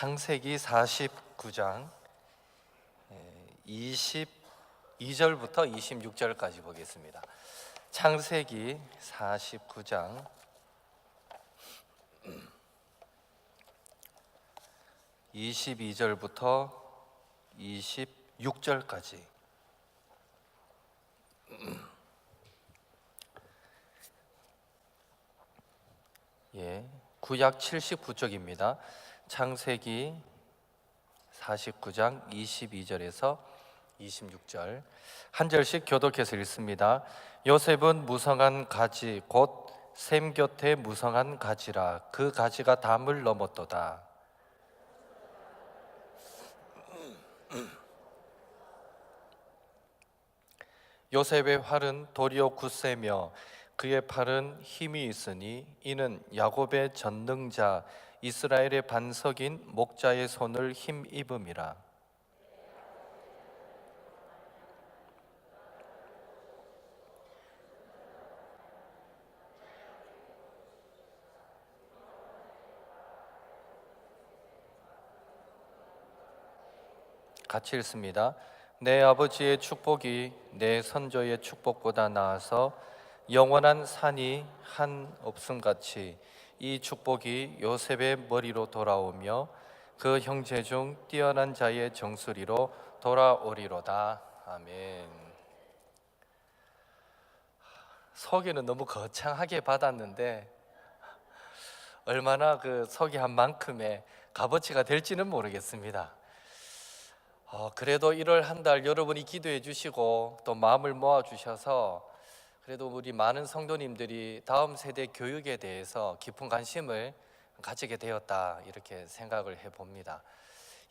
창세기 49장 22절부터 26절까지 보겠습니다. 창세기 49장 22절부터 26절까지. 구약 79쪽입니다. 창세기 49장 22절에서 26절 한 절씩 교독해서 읽습니다. 요셉은 무성한 가지 곧 샘 곁에 무성한 가지라. 그 가지가 담을 넘었도다. 요셉의 활은 도리어 굳세며 그의 팔은 힘이 있으니 이는 야곱의 전능자 이스라엘의 반석인 목자의 손을 힘입음이라. 같이 읽습니다. 내 아버지의 축복이 내 선조의 축복보다 나아서 영원한 산이 한 없음같이 이 축복이 요셉의 머리로 돌아오며 그 형제 중 뛰어난 자의 정수리로 돌아오리로다. 아멘. 소개는 너무 거창하게 받았는데 얼마나 그 소개한 만큼의 값어치가 될지는 모르겠습니다. 그래도 1월 한 달 여러분이 기도해 주시고 또 마음을 모아 주셔서 그래도 우리 많은 성도님들이 다음 세대 교육에 대해서 깊은 관심을 가지게 되었다, 이렇게 생각을 해봅니다.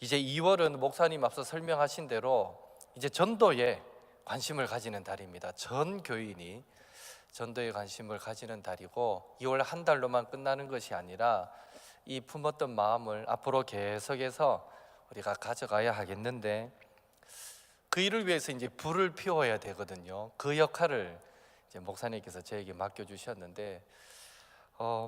이제 2월은 목사님 앞서 설명하신 대로 이제 전도에 관심을 가지는 달입니다. 전 교인이 전도에 관심을 가지는 달이고 2월 한 달로만 끝나는 것이 아니라 이 품었던 마음을 앞으로 계속해서 우리가 가져가야 하겠는데 그 일을 위해서 이제 불을 피워야 되거든요. 그 역할을 이제 목사님께서 저에게 맡겨주셨는데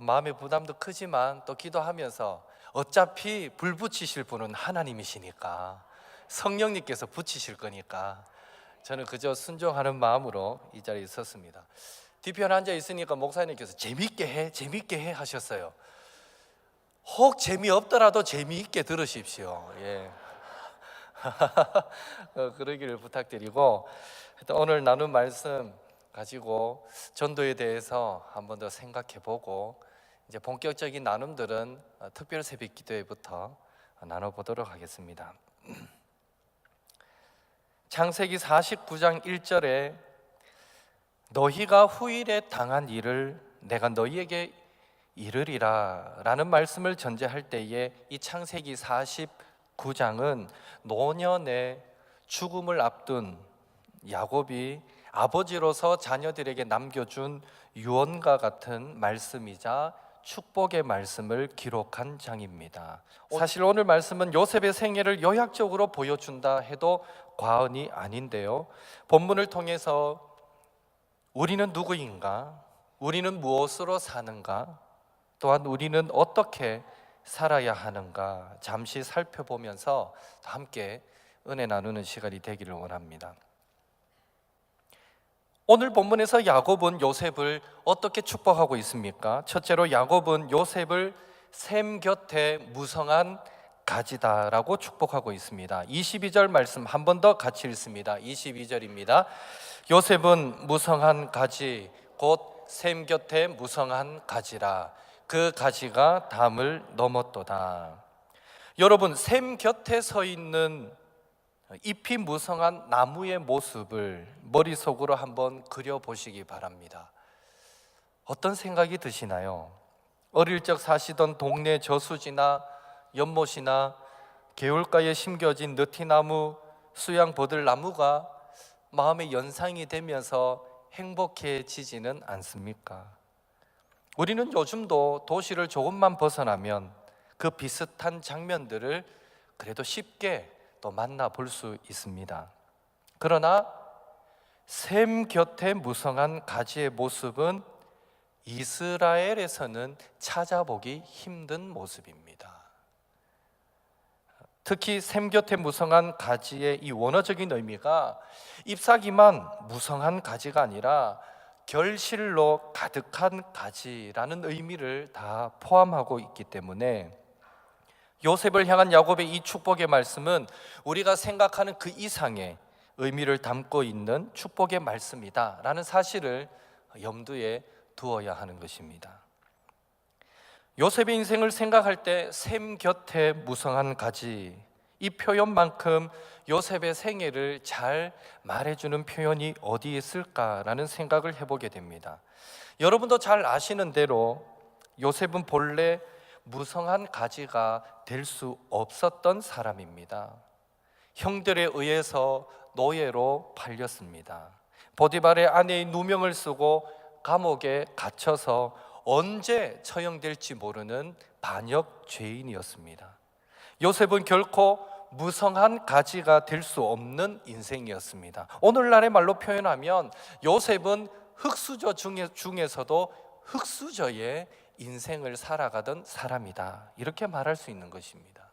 마음의 부담도 크지만 또 기도하면서 어차피 불 붙이실 분은 하나님이시니까 성령님께서 붙이실 거니까 저는 그저 순종하는 마음으로 이 자리에 섰습니다. 뒤편에 앉아 있으니까 목사님께서 재밌게 해 하셨어요. 혹 재미없더라도 재미있게 들으십시오. 그러기를 부탁드리고 오늘 나눈 말씀 가지고 전도에 대해서 한 번 더 생각해보고 이제 본격적인 나눔들은 특별 새벽 기도회부터 나눠보도록 하겠습니다. 창세기 49장 1절에 너희가 후일에 당한 일을 내가 너희에게 이르리라 라는 말씀을 전제할 때에 이 창세기 49장은 노년의 죽음을 앞둔 야곱이 아버지로서 자녀들에게 남겨준 유언과 같은 말씀이자 축복의 말씀을 기록한 장입니다. 사실 오늘 말씀은 요셉의 생애를 요약적으로 보여준다 해도 과언이 아닌데요, 본문을 통해서 우리는 누구인가, 우리는 무엇으로 사는가, 또한 우리는 어떻게 살아야 하는가 잠시 살펴보면서 함께 은혜 나누는 시간이 되기를 원합니다. 오늘 본문에서 야곱은 요셉을 어떻게 축복하고 있습니까? 첫째로 야곱은 요셉을 샘 곁에 무성한 가지다라고 축복하고 있습니다. 22절 말씀 한 번 더 같이 읽습니다. 22절입니다. 요셉은 무성한 가지 곧 샘 곁에 무성한 가지라. 그 가지가 담을 넘었도다. 여러분, 샘 곁에 서 있는 잎이 무성한 나무의 모습을 머릿속으로 한번 그려보시기 바랍니다. 어떤 생각이 드시나요? 어릴 적 사시던 동네 저수지나 연못이나 개울가에 심겨진 느티나무, 수양버들나무가 마음의 연상이 되면서 행복해지지는 않습니까? 우리는 요즘도 도시를 조금만 벗어나면 그 비슷한 장면들을 그래도 쉽게 또 만나볼 수 있습니다. 그러나 샘 곁에 무성한 가지의 모습은 이스라엘에서는 찾아보기 힘든 모습입니다. 특히 샘 곁에 무성한 가지의 이 원어적인 의미가 잎사귀만 무성한 가지가 아니라 결실로 가득한 가지라는 의미를 다 포함하고 있기 때문에 요셉을 향한 야곱의 이 축복의 말씀은 우리가 생각하는 그 이상의 의미를 담고 있는 축복의 말씀이다라는 사실을 염두에 두어야 하는 것입니다. 요셉의 인생을 생각할 때 샘 곁에 무성한 가지, 이 표현만큼 요셉의 생애를 잘 말해주는 표현이 어디에 있을까라는 생각을 해보게 됩니다. 여러분도 잘 아시는 대로 요셉은 본래 무성한 가지가 될 수 없었던 사람입니다. 형들에 의해서 노예로 팔렸습니다. 보디발의 아내의 누명을 쓰고 감옥에 갇혀서 언제 처형될지 모르는 반역 죄인이었습니다. 요셉은 결코 무성한 가지가 될 수 없는 인생이었습니다. 오늘날의 말로 표현하면 요셉은 흙수저 중에서도 흙수저의 인생을 살아가던 사람이다, 이렇게 말할 수 있는 것입니다.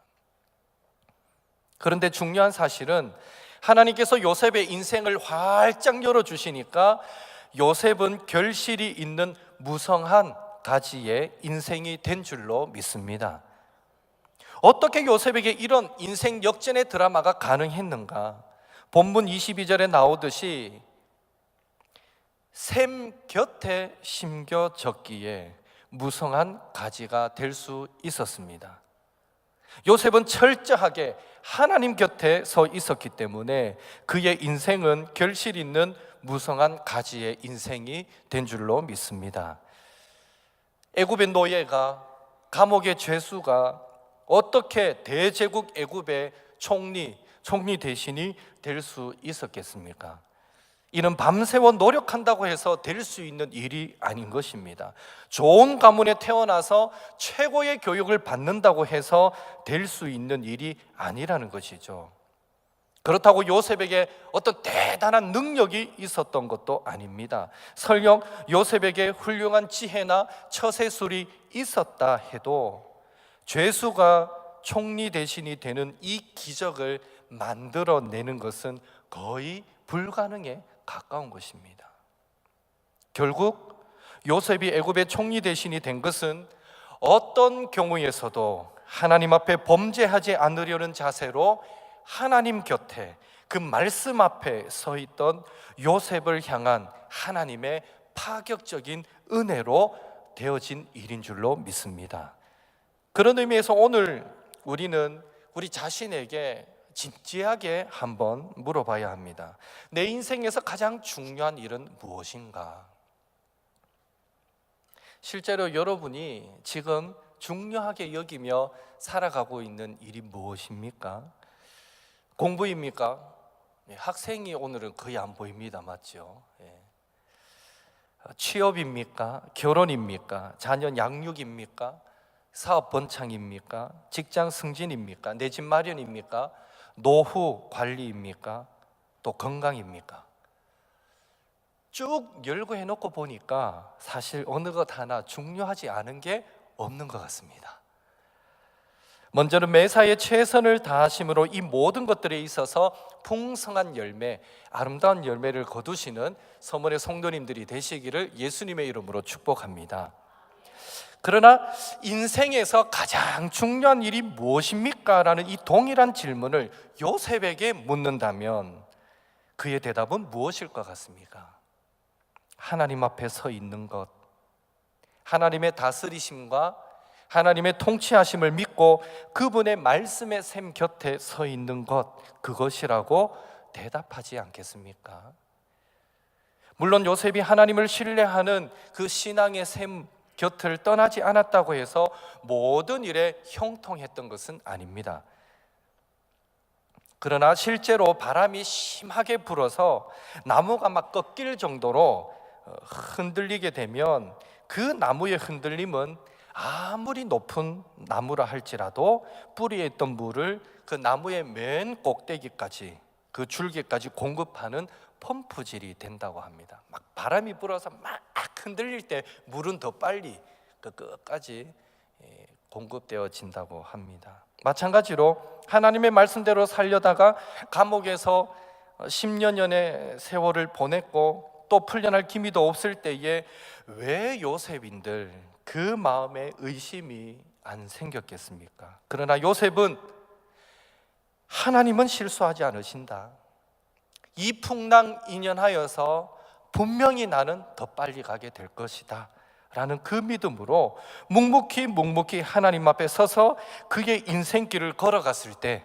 그런데 중요한 사실은 하나님께서 요셉의 인생을 활짝 열어주시니까 요셉은 결실이 있는 무성한 가지의 인생이 된 줄로 믿습니다. 어떻게 요셉에게 이런 인생 역전의 드라마가 가능했는가? 본문 22절에 나오듯이 샘 곁에 심겨졌기에 무성한 가지가 될 수 있었습니다. 요셉은 철저하게 하나님 곁에 서 있었기 때문에 그의 인생은 결실 있는 무성한 가지의 인생이 된 줄로 믿습니다. 애굽의 노예가, 감옥의 죄수가 어떻게 대제국 애굽의 총리 대신이 될 수 있었겠습니까? 이는 밤새워 노력한다고 해서 될 수 있는 일이 아닌 것입니다. 좋은 가문에 태어나서 최고의 교육을 받는다고 해서 될 수 있는 일이 아니라는 것이죠. 그렇다고 요셉에게 어떤 대단한 능력이 있었던 것도 아닙니다. 설령 요셉에게 훌륭한 지혜나 처세술이 있었다 해도 죄수가 총리 대신이 되는 이 기적을 만들어내는 것은 거의 불가능에 가까운 것입니다. 결국 요셉이 애굽의 총리 대신이 된 것은 어떤 경우에서도 하나님 앞에 범죄하지 않으려는 자세로 하나님 곁에 그 말씀 앞에 서 있던 요셉을 향한 하나님의 파격적인 은혜로 되어진 일인 줄로 믿습니다. 그런 의미에서 오늘 우리는 우리 자신에게 진지하게 한번 물어봐야 합니다. 내 인생에서 가장 중요한 일은 무엇인가? 실제로 여러분이 지금 중요하게 여기며 살아가고 있는 일이 무엇입니까? 공부입니까? 학생이 오늘은 거의 안 보입니다. 맞죠? 취업입니까? 결혼입니까? 자녀 양육입니까? 사업 번창입니까? 직장 승진입니까? 내 집 마련입니까? 노후 관리입니까? 또 건강입니까? 쭉 열고 해놓고 보니까 사실 어느 것 하나 중요하지 않은 게 없는 것 같습니다. 먼저는 매사에 최선을 다하심으로 이 모든 것들에 있어서 풍성한 열매, 아름다운 열매를 거두시는 서머의 성도님들이 되시기를 예수님의 이름으로 축복합니다. 그러나 인생에서 가장 중요한 일이 무엇입니까? 라는 이 동일한 질문을 요셉에게 묻는다면 그의 대답은 무엇일 것 같습니까? 하나님 앞에 서 있는 것, 하나님의 다스리심과 하나님의 통치하심을 믿고 그분의 말씀의 샘 곁에 서 있는 것, 그것이라고 대답하지 않겠습니까? 물론 요셉이 하나님을 신뢰하는 그 신앙의 샘 곁을 떠나지 않았다고 해서 모든 일에 형통했던 것은 아닙니다. 그러나 실제로 바람이 심하게 불어서 나무가 막 꺾일 정도로 흔들리게 되면 그 나무의 흔들림은 아무리 높은 나무라 할지라도 뿌리에 있던 물을 그 나무의 맨 꼭대기까지, 그 줄기까지 공급하는 펌프질이 된다고 합니다. 막 바람이 불어서 막 흔들릴 때 물은 더 빨리 그 끝까지 공급되어진다고 합니다. 마찬가지로 하나님의 말씀대로 살려다가 감옥에서 10년여의 세월을 보냈고 또 풀려날 기미도 없을 때에 왜 요셉인들 그 마음에 의심이 안 생겼겠습니까? 그러나 요셉은 하나님은 실수하지 않으신다, 이풍랑인연하여서 분명히 나는 더 빨리 가게 될 것이다 라는 그 믿음으로 묵묵히 하나님 앞에 서서 그의 인생길을 걸어갔을 때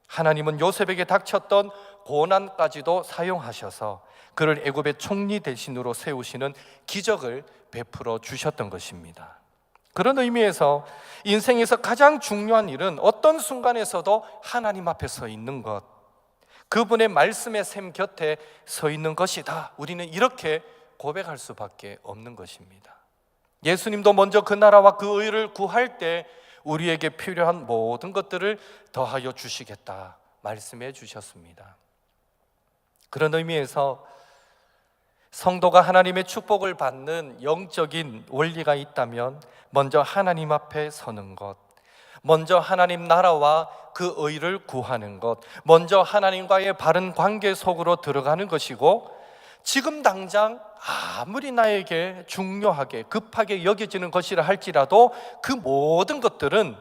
하나님은 요셉에게 닥쳤던 고난까지도 사용하셔서 그를 애굽의 총리 대신으로 세우시는 기적을 베풀어 주셨던 것입니다. 그런 의미에서 인생에서 가장 중요한 일은 어떤 순간에서도 하나님 앞에 서 있는 것, 그분의 말씀의 샘 곁에 서 있는 것이다, 우리는 이렇게 고백할 수밖에 없는 것입니다. 예수님도 먼저 그 나라와 그 의를 구할 때 우리에게 필요한 모든 것들을 더하여 주시겠다 말씀해 주셨습니다. 그런 의미에서 성도가 하나님의 축복을 받는 영적인 원리가 있다면 먼저 하나님 앞에 서는 것, 먼저 하나님 나라와 그 의를 구하는 것, 먼저 하나님과의 바른 관계 속으로 들어가는 것이고, 지금 당장 아무리 나에게 중요하게 급하게 여겨지는 것이라 할지라도 그 모든 것들은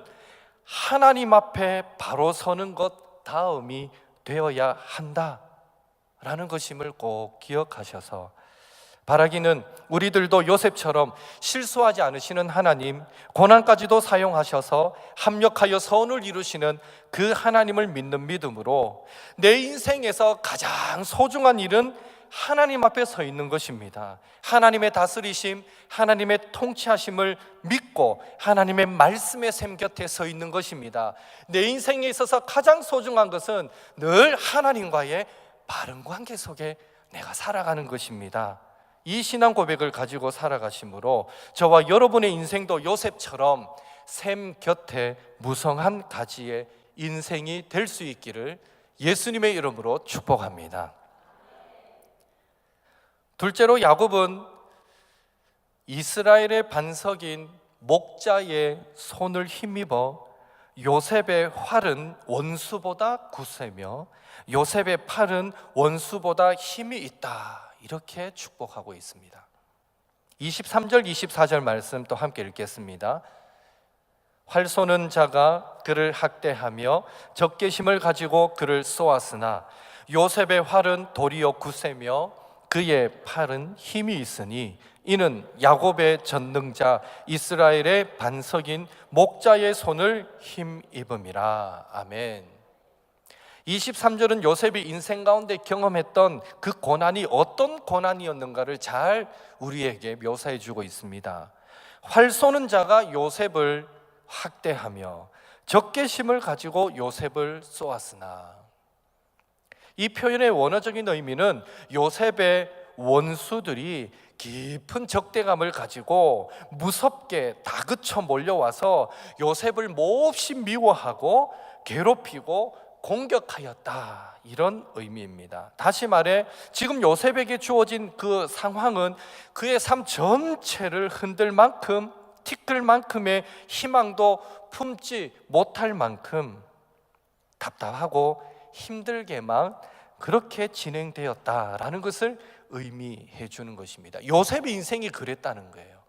하나님 앞에 바로 서는 것 다음이 되어야 한다라는 것임을 꼭 기억하셔서, 바라기는 우리들도 요셉처럼 실수하지 않으시는 하나님, 고난까지도 사용하셔서 합력하여 선을 이루시는 그 하나님을 믿는 믿음으로 내 인생에서 가장 소중한 일은 하나님 앞에 서 있는 것입니다. 하나님의 다스리심, 하나님의 통치하심을 믿고 하나님의 말씀의 샘 곁에 서 있는 것입니다. 내 인생에 있어서 가장 소중한 것은 늘 하나님과의 바른 관계 속에 내가 살아가는 것입니다. 이 신앙 고백을 가지고 살아가심으로 저와 여러분의 인생도 요셉처럼 샘 곁에 무성한 가지의 인생이 될 수 있기를 예수님의 이름으로 축복합니다. 둘째로, 야곱은 이스라엘의 반석인 목자의 손을 힘입어 요셉의 활은 원수보다 굳세며 요셉의 팔은 원수보다 힘이 있다, 이렇게 축복하고 있습니다. 23절 24절 말씀 또 함께 읽겠습니다. 활 쏘는 자가 그를 학대하며 적개심을 가지고 그를 쏘았으나 요셉의 활은 도리어 굳세며 그의 팔은 힘이 있으니 이는 야곱의 전능자 이스라엘의 반석인 목자의 손을 힘입음이라. 아멘. 23절은 요셉이 인생 가운데 경험했던 그 고난이 어떤 고난이었는가를 잘 우리에게 묘사해 주고 있습니다. 활 쏘는 자가 요셉을 학대하며 적개심을 가지고 요셉을 쏘았으나, 이 표현의 원어적인 의미는 요셉의 원수들이 깊은 적대감을 가지고 무섭게 다그쳐 몰려와서 요셉을 몹시 미워하고 괴롭히고 공격하였다, 이런 의미입니다. 다시 말해 지금 요셉에게 주어진 그 상황은 그의 삶 전체를 흔들 만큼, 티끌 만큼의 희망도 품지 못할 만큼 답답하고 힘들게만 그렇게 진행되었다라는 것을 의미해 주는 것입니다. 요셉의 인생이 그랬다는 거예요.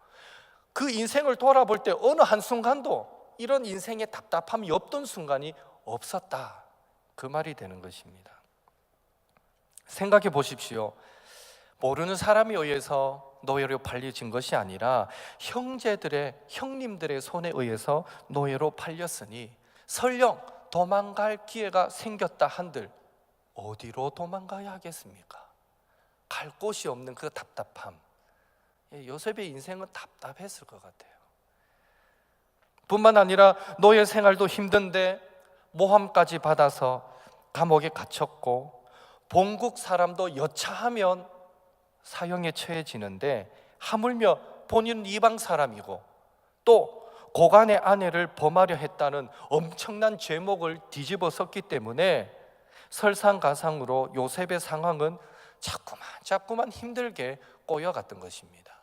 그 인생을 돌아볼 때 어느 한순간도 이런 인생의 답답함이 없던 순간이 없었다, 그 말이 되는 것입니다. 생각해 보십시오. 모르는 사람에 의해서 노예로 팔려진 것이 아니라 형님들의 손에 의해서 노예로 팔렸으니 설령 도망갈 기회가 생겼다 한들 어디로 도망가야 하겠습니까? 갈 곳이 없는 그 답답함, 요셉의 인생은 답답했을 것 같아요. 뿐만 아니라 노예 생활도 힘든데 모함까지 받아서 감옥에 갇혔고, 본국 사람도 여차하면 사형에 처해지는데 하물며 본인은 이방 사람이고 또 고관의 아내를 범하려 했다는 엄청난 죄목을 뒤집어 썼기 때문에 설상가상으로 요셉의 상황은 자꾸만 힘들게 꼬여갔던 것입니다.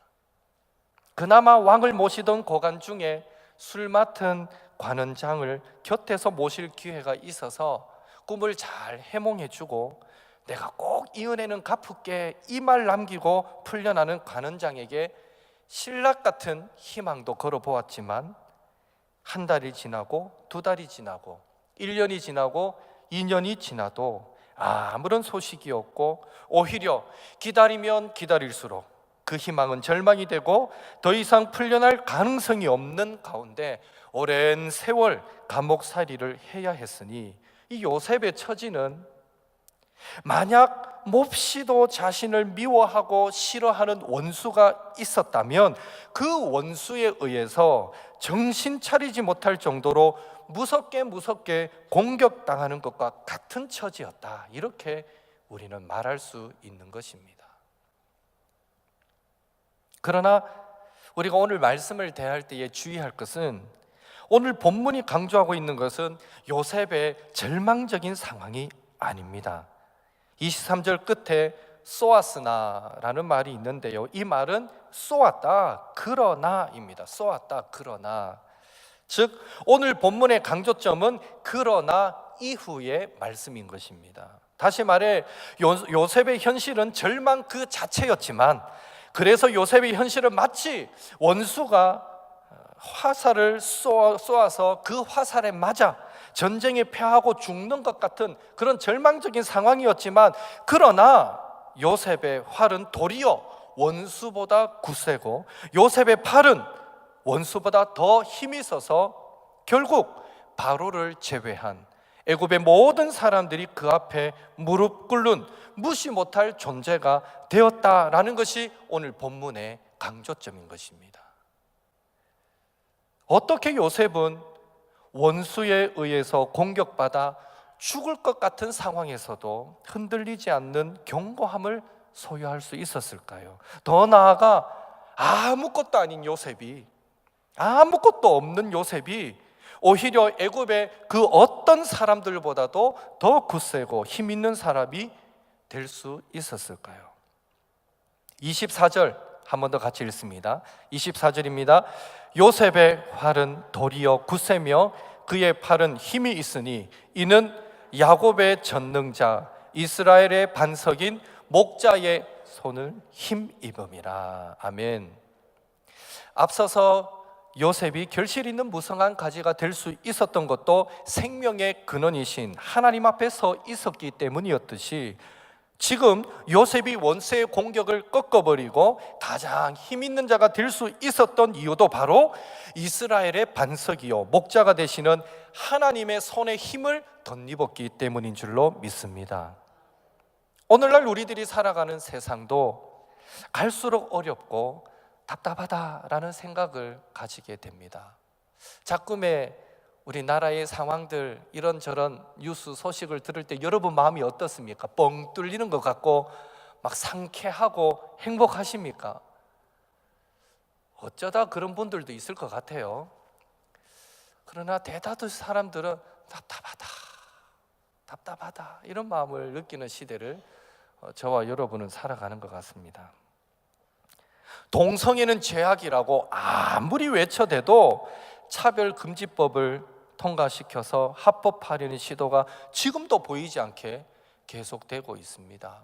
그나마 왕을 모시던 고관 중에 술 맡은 관원장을 곁에서 모실 기회가 있어서 꿈을 잘 해몽해주고 내가 꼭 이 은혜는 갚을게 이 말 남기고 풀려나는 관원장에게 신락 같은 희망도 걸어보았지만 한 달이 지나고 두 달이 지나고 1년이 지나고 2년이 지나도 아무런 소식이 없고 오히려 기다리면 기다릴수록 그 희망은 절망이 되고 더 이상 풀려날 가능성이 없는 가운데 오랜 세월 감옥살이를 해야 했으니 이 요셉의 처지는 만약 몹시도 자신을 미워하고 싫어하는 원수가 있었다면 그 원수에 의해서 정신 차리지 못할 정도로 무섭게 공격당하는 것과 같은 처지였다, 이렇게 우리는 말할 수 있는 것입니다. 그러나 우리가 오늘 말씀을 대할 때에 주의할 것은 오늘 본문이 강조하고 있는 것은 요셉의 절망적인 상황이 아닙니다. 23절 끝에 쏘았으나라는 말이 있는데요, 이 말은 쏘았다 그러나입니다. 쏘았다 그러나, 즉 오늘 본문의 강조점은 그러나 이후의 말씀인 것입니다. 다시 말해 요셉의 현실은 절망 그 자체였지만, 그래서 요셉의 현실은 마치 원수가 화살을 쏘아서 그 화살에 맞아 전쟁에 패하고 죽는 것 같은 그런 절망적인 상황이었지만, 그러나 요셉의 활은 도리어 원수보다 굳세고 요셉의 팔은 원수보다 더 힘이 있어서 결국 바로를 제외한 애굽의 모든 사람들이 그 앞에 무릎 꿇는 무시 못할 존재가 되었다라는 것이 오늘 본문의 강조점인 것입니다. 어떻게 요셉은 원수에 의해서 공격받아 죽을 것 같은 상황에서도 흔들리지 않는 견고함을 소유할 수 있었을까요? 더 나아가 아무것도 아닌 요셉이, 아무것도 없는 요셉이 오히려 애굽의 그 어떤 사람들보다도 더 굳세고 힘 있는 사람이 될 수 있었을까요? 24절 한 번 더 같이 읽습니다. 24절입니다. 요셉의 활은 도리어 굳세며 그의 팔은 힘이 있으니 이는 야곱의 전능자 이스라엘의 반석인 목자의 손을 힘입음이라. 아멘. 앞서서 요셉이 결실 있는 무성한 가지가 될 수 있었던 것도 생명의 근원이신 하나님 앞에 서 있었기 때문이었듯이, 지금 요셉이 원수의 공격을 꺾어버리고 가장 힘 있는 자가 될 수 있었던 이유도 바로 이스라엘의 반석이요 목자가 되시는 하나님의 손에 힘을 덧입었기 때문인 줄로 믿습니다. 오늘날 우리들이 살아가는 세상도 갈수록 어렵고 답답하다라는 생각을 가지게 됩니다. 자꾸의 우리나라의 상황들, 이런저런 뉴스 소식을 들을 때 여러분 마음이 어떻습니까? 뻥 뚫리는 것 같고 막 상쾌하고 행복하십니까? 어쩌다 그런 분들도 있을 것 같아요. 그러나 대다수 사람들은 답답하다 이런 마음을 느끼는 시대를 저와 여러분은 살아가는 것 같습니다. 동성애는 죄악이라고 아무리 외쳐대도 차별금지법을 통과시켜서 합법화하려는 시도가 지금도 보이지 않게 계속되고 있습니다.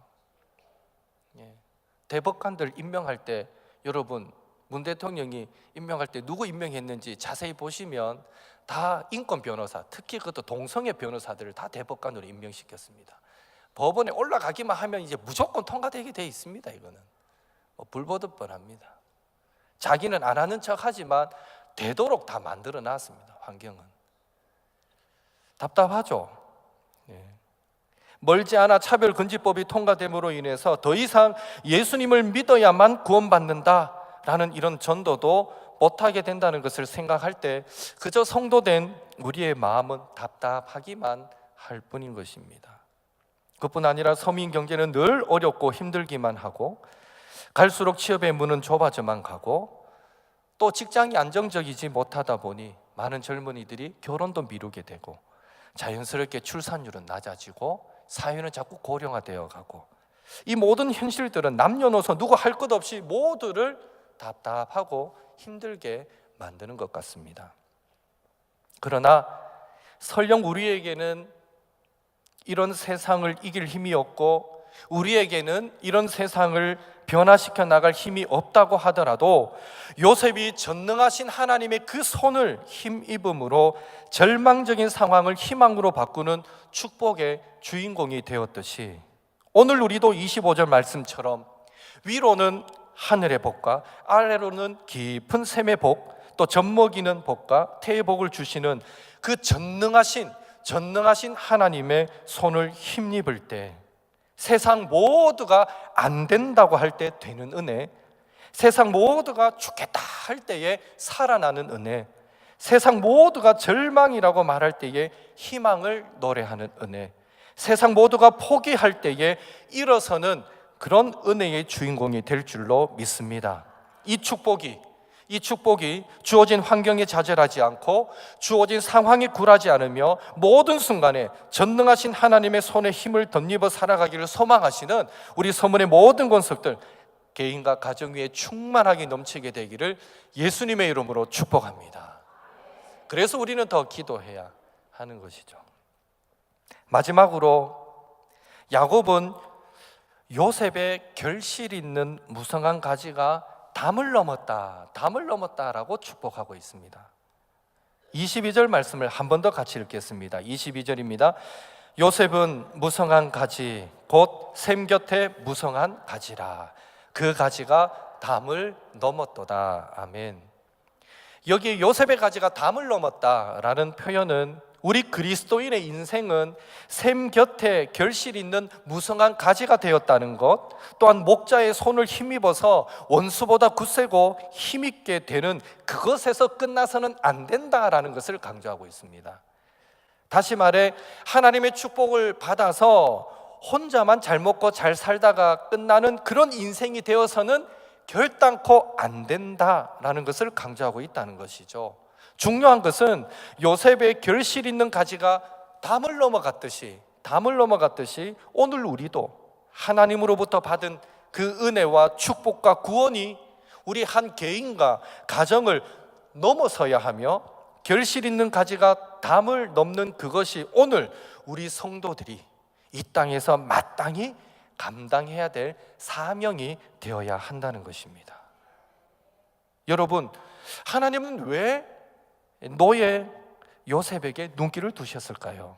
대법관들 임명할 때, 여러분 문 대통령이 임명할 때 누구 임명했는지 자세히 보시면 다 인권 변호사, 특히 그것도 동성애 변호사들을 다 대법관으로 임명시켰습니다. 법원에 올라가기만 하면 이제 무조건 통과되게 돼 있습니다. 이거는 불보듯 뻔합니다. 자기는 안 하는 척 하지만 되도록 다 만들어 놨습니다. 환경은 답답하죠. 멀지 않아 차별금지법이 통과됨으로 인해서 더 이상 예수님을 믿어야만 구원받는다라는 이런 전도도 못하게 된다는 것을 생각할 때 그저 성도된 우리의 마음은 답답하기만 할 뿐인 것입니다. 그뿐 아니라 서민 경제는 늘 어렵고 힘들기만 하고, 갈수록 취업의 문은 좁아져만 가고, 또 직장이 안정적이지 못하다 보니 많은 젊은이들이 결혼도 미루게 되고, 자연스럽게 출산율은 낮아지고 사회는 자꾸 고령화되어 가고, 이 모든 현실들은 남녀노소 누구 할 것 없이 모두를 답답하고 힘들게 만드는 것 같습니다. 그러나 설령 우리에게는 이런 세상을 이길 힘이 없고 우리에게는 이런 세상을 변화시켜 나갈 힘이 없다고 하더라도 요셉이 전능하신 하나님의 그 손을 힘입음으로 절망적인 상황을 희망으로 바꾸는 축복의 주인공이 되었듯이 오늘 우리도 25절 말씀처럼 위로는 하늘의 복과 아래로는 깊은 샘의 복, 또 젖먹이는 복과 태의 복을 주시는 그 전능하신 하나님의 손을 힘입을 때 세상 모두가 안 된다고 할 때 되는 은혜, 세상 모두가 죽겠다 할 때에 살아나는 은혜, 세상 모두가 절망이라고 말할 때에 희망을 노래하는 은혜, 세상 모두가 포기할 때에 일어서는 그런 은혜의 주인공이 될 줄로 믿습니다. 이 축복이 주어진 환경에 좌절하지 않고 주어진 상황에 굴하지 않으며 모든 순간에 전능하신 하나님의 손에 힘을 덧입어 살아가기를 소망하시는 우리 서문의 모든 권속들, 개인과 가정 위에 충만하게 넘치게 되기를 예수님의 이름으로 축복합니다. 그래서 우리는 더 기도해야 하는 것이죠. 마지막으로 야곱은 요셉의 결실 있는 무성한 가지가 담을 넘었다라고 축복하고 있습니다. 22절 말씀을 한 번 더 같이 읽겠습니다. 22절입니다. 요셉은 무성한 가지 곧 샘 곁에 무성한 가지라. 그 가지가 담을 넘었도다. 아멘. 여기 요셉의 가지가 담을 넘었다라는 표현은 우리 그리스도인의 인생은 샘 곁에 결실 있는 무성한 가지가 되었다는 것, 또한 목자의 손을 힘입어서 원수보다 굳세고 힘있게 되는 그것에서 끝나서는 안 된다라는 것을 강조하고 있습니다. 다시 말해 하나님의 축복을 받아서 혼자만 잘 먹고 잘 살다가 끝나는 그런 인생이 되어서는 결단코 안 된다라는 것을 강조하고 있다는 것이죠. 중요한 것은 요셉의 결실 있는 가지가 담을 넘어갔듯이 오늘 우리도 하나님으로부터 받은 그 은혜와 축복과 구원이 우리 한 개인과 가정을 넘어서야 하며 결실 있는 가지가 담을 넘는 그것이 오늘 우리 성도들이 이 땅에서 마땅히 감당해야 될 사명이 되어야 한다는 것입니다. 여러분, 하나님은 왜 노예 요셉에게 눈길을 두셨을까요?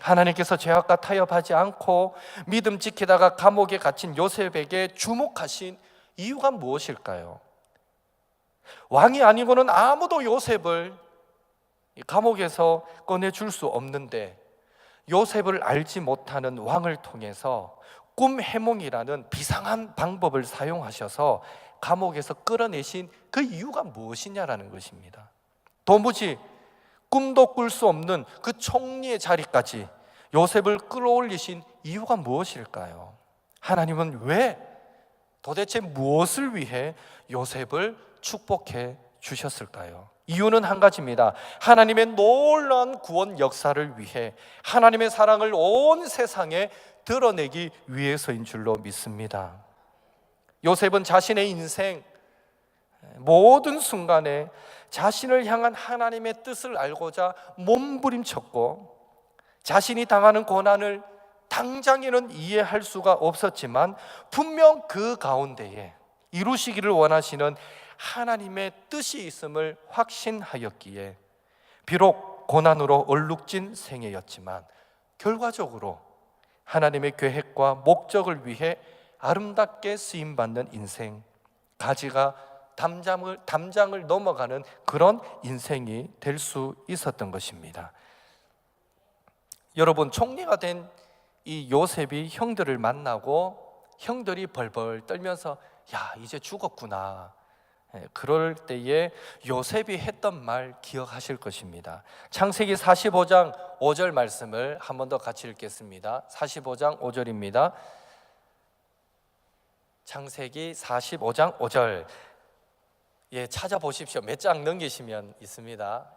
하나님께서 죄악과 타협하지 않고 믿음 지키다가 감옥에 갇힌 요셉에게 주목하신 이유가 무엇일까요? 왕이 아니고는 아무도 요셉을 감옥에서 꺼내줄 수 없는데 요셉을 알지 못하는 왕을 통해서 꿈 해몽이라는 비상한 방법을 사용하셔서 감옥에서 끌어내신 그 이유가 무엇이냐라는 것입니다. 도무지 꿈도 꿀 수 없는 그 총리의 자리까지 요셉을 끌어올리신 이유가 무엇일까요? 하나님은 왜, 도대체 무엇을 위해 요셉을 축복해 주셨을까요? 이유는 한 가지입니다. 하나님의 놀라운 구원 역사를 위해, 하나님의 사랑을 온 세상에 드러내기 위해서인 줄로 믿습니다. 요셉은 자신의 인생 모든 순간에 자신을 향한 하나님의 뜻을 알고자 몸부림쳤고, 자신이 당하는 고난을 당장에는 이해할 수가 없었지만 분명 그 가운데에 이루시기를 원하시는 하나님의 뜻이 있음을 확신하였기에 비록 고난으로 얼룩진 생애였지만 결과적으로 하나님의 계획과 목적을 위해 아름답게 쓰임받는 인생, 가지가 담장을 넘어가는 그런 인생이 될 수 있었던 것입니다. 여러분, 총리가 된 이 요셉이 형들을 만나고 형들이 벌벌 떨면서 야, 이제 죽었구나, 그럴 때에 요셉이 했던 말 기억하실 것입니다. 창세기 45장 5절 말씀을 한 번 더 같이 읽겠습니다. 45장 5절입니다. 창세기 45장 5절, 찾아보십시오. 몇 장 넘기시면 있습니다.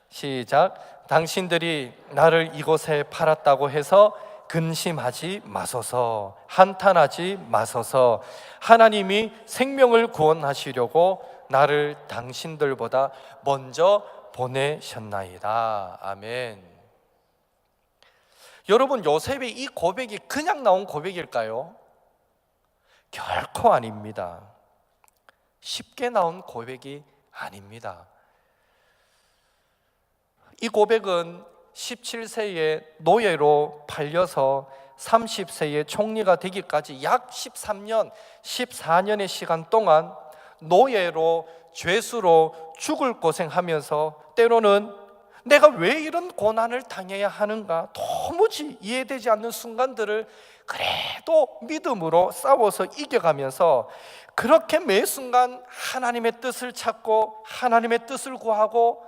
시작. 당신들이 나를 이곳에 팔았다고 해서 근심하지 마소서, 한탄하지 마소서. 하나님이 생명을 구원하시려고 나를 당신들보다 먼저 보내셨나이다. 아멘. 여러분, 요셉의 이 고백이 그냥 나온 고백일까요? 결코 아닙니다. 쉽게 나온 고백이 아닙니다. 이 고백은 17세에 노예로 팔려서 30세에 총리가 되기까지 약 13년, 14년의 시간 동안 노예로 죄수로 죽을 고생하면서 때로는 내가 왜 이런 고난을 당해야 하는가 도무지 이해되지 않는 순간들을 그래도 믿음으로 싸워서 이겨가면서 그렇게 매 순간 하나님의 뜻을 찾고 하나님의 뜻을 구하고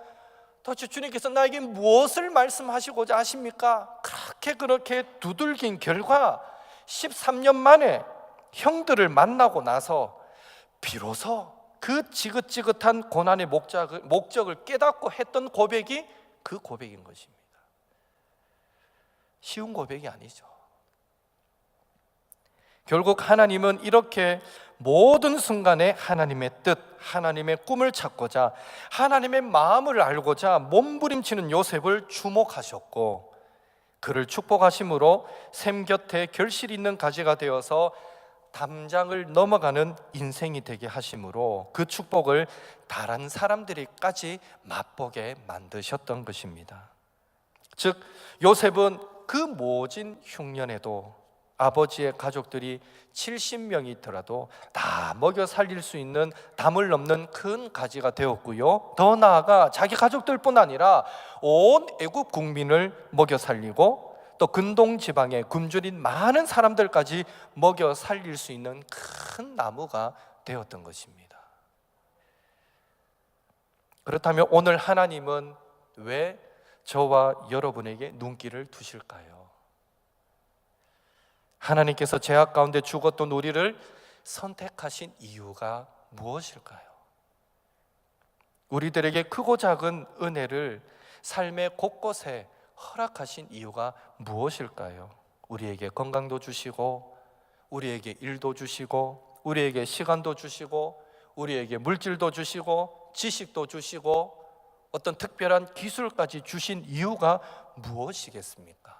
도대체 주님께서 나에게 무엇을 말씀하시고자 하십니까? 그렇게 두들긴 결과 13년 만에 형들을 만나고 나서 비로소 그 지긋지긋한 고난의 목적을 깨닫고 했던 고백이 그 고백인 것입니다. 쉬운 고백이 아니죠. 결국 하나님은 이렇게 모든 순간에 하나님의 뜻, 하나님의 꿈을 찾고자 하나님의 마음을 알고자 몸부림치는 요셉을 주목하셨고 그를 축복하심으로 샘 곁에 결실 있는 가지가 되어서 담장을 넘어가는 인생이 되게 하심으로 그 축복을 다른 사람들이까지 맛보게 만드셨던 것입니다. 즉 요셉은 그 모진 흉년에도 아버지의 가족들이 70명이 있더라도 다 먹여 살릴 수 있는 담을 넘는 큰 가지가 되었고요, 더 나아가 자기 가족들뿐 아니라 온 애국 국민을 먹여 살리고 또 근동 지방에 굶주린 많은 사람들까지 먹여 살릴 수 있는 큰 나무가 되었던 것입니다. 그렇다면 오늘 하나님은 왜 저와 여러분에게 눈길을 두실까요? 하나님께서 죄악 가운데 죽었던 우리를 선택하신 이유가 무엇일까요? 우리들에게 크고 작은 은혜를 삶의 곳곳에 허락하신 이유가 무엇일까요? 우리에게 건강도 주시고 우리에게 일도 주시고 우리에게 시간도 주시고 우리에게 물질도 주시고 지식도 주시고 어떤 특별한 기술까지 주신 이유가 무엇이겠습니까?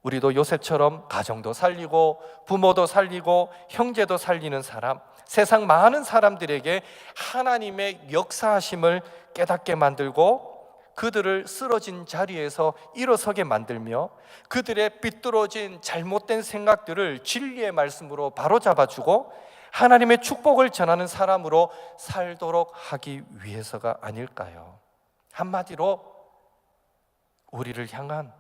우리도 요셉처럼 가정도 살리고 부모도 살리고 형제도 살리는 사람, 세상 많은 사람들에게 하나님의 역사하심을 깨닫게 만들고 그들을 쓰러진 자리에서 일어서게 만들며 그들의 삐뚤어진 잘못된 생각들을 진리의 말씀으로 바로잡아주고 하나님의 축복을 전하는 사람으로 살도록 하기 위해서가 아닐까요? 한마디로 우리를 향한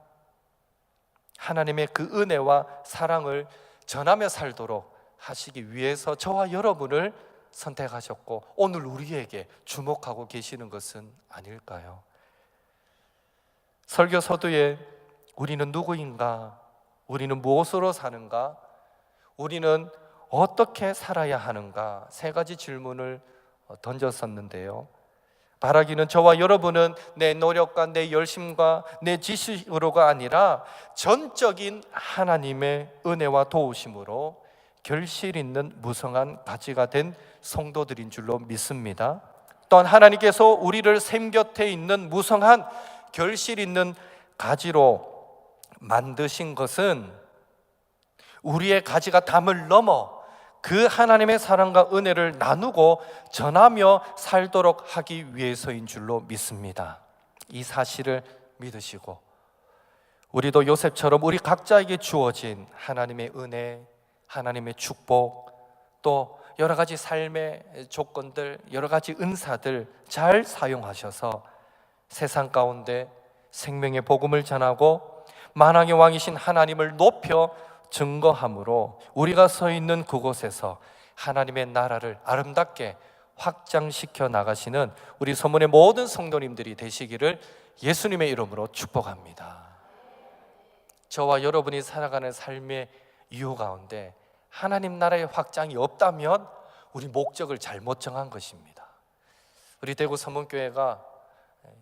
하나님의 그 은혜와 사랑을 전하며 살도록 하시기 위해서 저와 여러분을 선택하셨고 오늘 우리에게 주목하고 계시는 것은 아닐까요? 설교 서두에 우리는 누구인가? 우리는 무엇으로 사는가? 우리는 어떻게 살아야 하는가? 세 가지 질문을 던졌었는데요. 바라기는 저와 여러분은 내 노력과 내 열심과 내 지식으로가 아니라 전적인 하나님의 은혜와 도우심으로 결실 있는 무성한 가지가 된 성도들인 줄로 믿습니다. 또한 하나님께서 우리를 샘 곁에 있는 무성한 결실 있는 가지로 만드신 것은 우리의 가지가 담을 넘어 그 하나님의 사랑과 은혜를 나누고 전하며 살도록 하기 위해서인 줄로 믿습니다. 이 사실을 믿으시고 우리도 요셉처럼 우리 각자에게 주어진 하나님의 은혜, 하나님의 축복, 또 여러 가지 삶의 조건들, 여러 가지 은사들 잘 사용하셔서 세상 가운데 생명의 복음을 전하고 만왕의 왕이신 하나님을 높여 증거함으로 우리가 서 있는 그곳에서 하나님의 나라를 아름답게 확장시켜 나가시는 우리 서문의 모든 성도님들이 되시기를 예수님의 이름으로 축복합니다. 저와 여러분이 살아가는 삶의 이유 가운데 하나님 나라의 확장이 없다면 우리 목적을 잘못 정한 것입니다. 우리 대구 서문교회가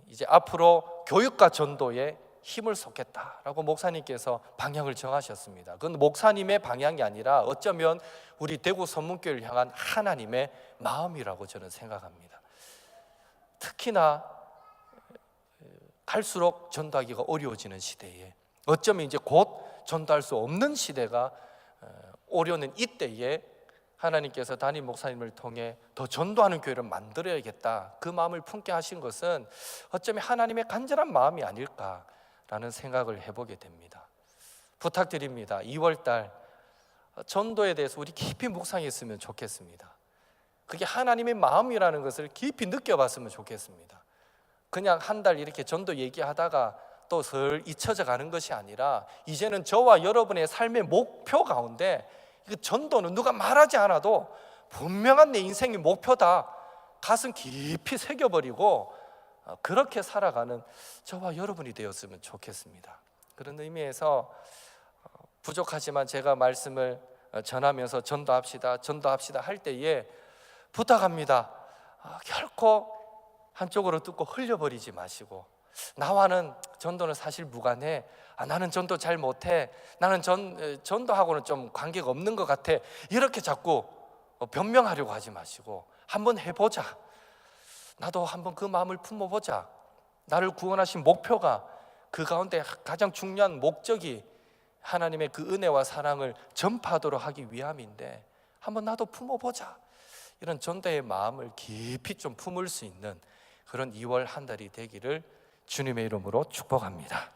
이제 앞으로 교육과 전도에 힘을 쏟겠다라고 목사님께서 방향을 정하셨습니다. 그건 목사님의 방향이 아니라 어쩌면 우리 대구 서문교회를 향한 하나님의 마음이라고 저는 생각합니다. 특히나 갈수록 전도하기가 어려워지는 시대에, 어쩌면 이제 곧 전도할 수 없는 시대가 오려는 이때에 하나님께서 담임 목사님을 통해 더 전도하는 교회를 만들어야겠다, 그 마음을 품게 하신 것은 어쩌면 하나님의 간절한 마음이 아닐까라는 생각을 해보게 됩니다. 부탁드립니다. 2월달 전도에 대해서 우리 깊이 묵상했으면 좋겠습니다. 그게 하나님의 마음이라는 것을 깊이 느껴봤으면 좋겠습니다. 그냥 한 달 이렇게 전도 얘기하다가 또 슬 잊혀져 가는 것이 아니라, 이제는 저와 여러분의 삶의 목표 가운데 그 전도는 누가 말하지 않아도 분명한 내 인생의 목표다, 가슴 깊이 새겨버리고 그렇게 살아가는 저와 여러분이 되었으면 좋겠습니다. 그런 의미에서 부족하지만 제가 말씀을 전하면서 전도합시다 할 때에 부탁합니다. 결코 한쪽으로 뜯고 흘려버리지 마시고, 나와는 전도는 사실 무관해, 나는 전도 잘 못해, 나는 전도하고는 좀 관계가 없는 것 같아, 이렇게 자꾸 변명하려고 하지 마시고 한번 해보자, 나도 한번 그 마음을 품어보자. 나를 구원하신 목표가, 그 가운데 가장 중요한 목적이 하나님의 그 은혜와 사랑을 전파하도록 하기 위함인데, 한번 나도 품어보자, 이런 전도의 마음을 깊이 좀 품을 수 있는 그런 2월 한 달이 되기를 주님의 이름으로 축복합니다.